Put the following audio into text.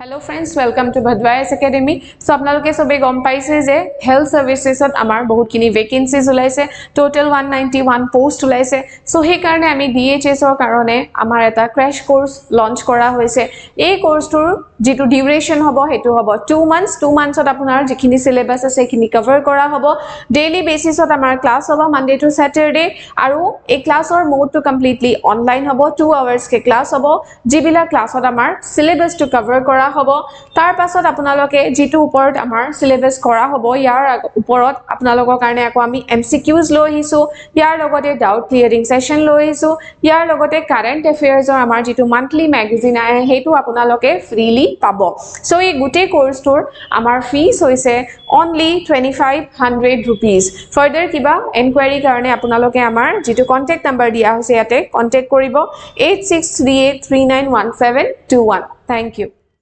Hello friends, welcome to Bhadra IAS Academy. So apnaloke sobe gom paise je health services ot amar bahut kini vacancies ulaise, total 191 post ulaise. So he karone ami DHS or karone amar eta crash course launch kora hoise. Ei course tur jitu duration hobo hetu hobo 2 months ot apunar jikhini syllabus ase khini cover kora hobo. Daily basis ot amar class hobo Monday to Saturday aru ei class or mode to completely online hobo 2 hours ke class hobo jibila class ot amar syllabus to cover kora হবো তাৰ পাছত আপোনালোকে যেটো ওপৰত আমাৰ syllabus কৰা হবো ইয়াৰ ওপৰত আপোনালোকৰ কাৰণে আকৌ আমি MCQs লৈ আহিছো ইয়াৰ লগতে ডাউট ক্লিয়াৰিং সেশন লৈ আহিছো ইয়াৰ লগতে কাৰেন্ট এফেয়াৰ্সৰ আমাৰ যেটো মান্থলি ম্যাগাজিন আহে হেতু আপোনালোকে ফ্ৰিলি পাব সো এই গুটে কোৰ্সটোৰ আমাৰ ফিস হৈছে only 2500 rupees further কিবা এনকুৱাৰি কাৰণে আপোনালোকে আমাৰ যেটো কন্টাক্ট নম্বৰ দিয়া হৈছে ইয়াতে কন্টাক্ট কৰিব 8638391721 thank you